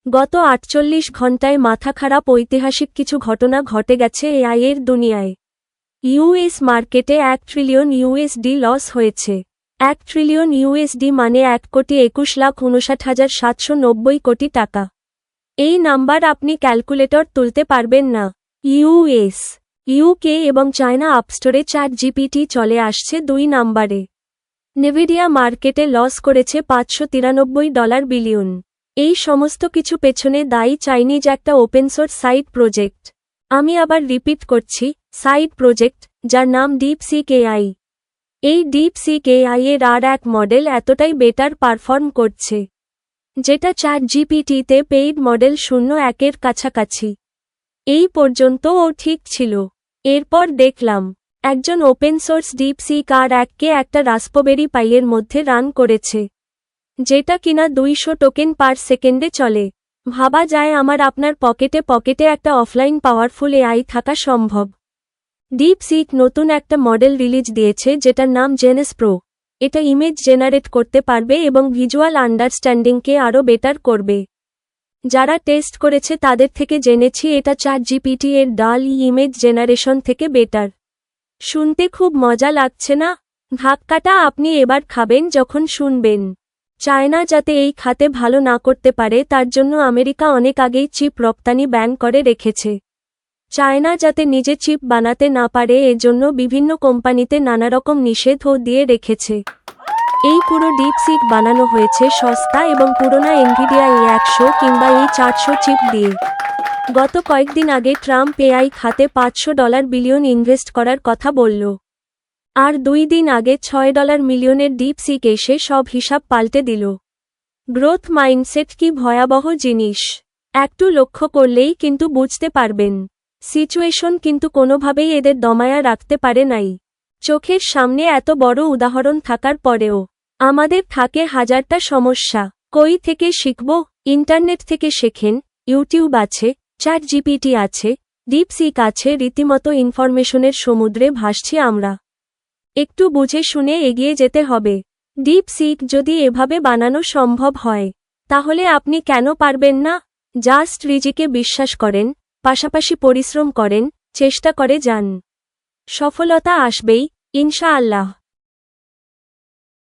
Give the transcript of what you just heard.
গত ৪৮ ঘণ্টায় মাথা খারাপ ঐতিহাসিক কিছু ঘটনা ঘটে গেছে এআই এর দুনিয়ায়। ইউএস মার্কেটে $1 ট্রিলিয়ন লস হয়েছে। $1 ট্রিলিয়ন মানে ১,২১,৫৯,৭৯০ কোটি টাকা। এই নাম্বার আপনি ক্যালকুলেটর তুলতে পারবেন না। ইউএস, ইউকে এবং চায়না আপস্টোরে চ্যাটজিপিটি চলে আসছে ২ নাম্বারে। নেভিডিয়া মার্কেটে লস করেছে $৫৯৩ বিলিয়ন। এই সমস্ত কিছু পেছনে দায়ী চাইনিজ একটা ওপেন সোর্স সাইড প্রজেক্ট। আমি আবার রিপিট করছি, সাইড প্রজেক্ট, যার নাম ডিপসিক এআই। এই ডিপসিক এআই এর আর এক মডেল এতটাই বেটার পারফর্ম করছে, যেটা চ্যাটজিপিটিতে পেইড মডেল ০১ কাছাকাছি। এই পর্যন্ত ও ঠিক ছিল। এরপর দেখলাম একজন ওপেন সোর্স ডিপসিক আর1কে একটা রাস্পবেরি পাইয়ের মধ্যে রান করেছে, যেটা কিনা ২০০ টোকেন পার সেকেন্ডে চলে। ভাবা যায় আমার আপনার পকেটে একটা অফলাইন পাওয়ারফুল এআই থাকা সম্ভব। ডিপসিক নতুন একটা মডেল রিলিজ দিয়েছে যেটার নাম জেনেস প্রো। এটা ইমেজ জেনারেট করতে পারবে এবং ভিজুয়াল আন্ডারস্ট্যান্ডিংকে আরও বেটার করবে। যারা টেস্ট করেছে তাদের থেকে জেনেছি এটা চ্যাটজিপিটি এর ডাল ইমেজ জেনারেশন থেকে বেটার। শুনতে খুব মজা লাগছে না? ধাক্কাটা আপনি এবার খাবেন যখন শুনবেন। চায়না যাতে এই খাতে ভালো না করতে পারে তার জন্য আমেরিকা অনেক আগেই চিপ রপ্তানি ব্যান করে রেখেছে। চায়না যাতে নিজে চিপ বানাতে না পারে এজন্য বিভিন্ন কোম্পানিতে নানারকম নিষেধও দিয়ে রেখেছে। এই পুরো ডিপসিক বানানো হয়েছে সস্তা এবং পুরোনো এনভিডিয়া A100 কিংবা A400 চিপ দিয়ে। গত কয়েকদিন আগে ট্রাম্প এআই খাতে $৫০০ বিলিয়ন ইনভেস্ট করার কথা বলল। আর ২ দিন আগে $৬ মিলিয়নের ডিপসিক এসে সব হিসাব পাল্টে দিল। গ্রোথ মাইন্ডসেট কি ভয়াবহ জিনিস একটু লক্ষ্য করলেই কিন্তু বুঝতে পারবেন। সিচুয়েশন কিন্তু কোনোভাবেই এদের দমায়া রাখতে পারে নাই। চোখের সামনে এত বড় উদাহরণ থাকার পরেও আমাদের থাকে হাজারটা সমস্যা। কই থেকে শিখব? ইন্টারনেট থেকে শেখেন, ইউটিউব আছে, চ্যাটজিপিটি আছে, ডিপসিক আছে, রীতিমতো ইনফরমেশনের সমুদ্রে ভাসছি আমরা। একটু বুঝে শুনে এগিয়ে যেতে হবে। ডিপসিক যদি এভাবে বানানো সম্ভব হয়, তাহলে আপনি কেন পারবেন না? জাস্ট রিজিকে বিশ্বাস করেন, পাশাপাশি পরিশ্রম করেন, চেষ্টা করে যান। সফলতা আসবেই, ইনশাআল্লাহ।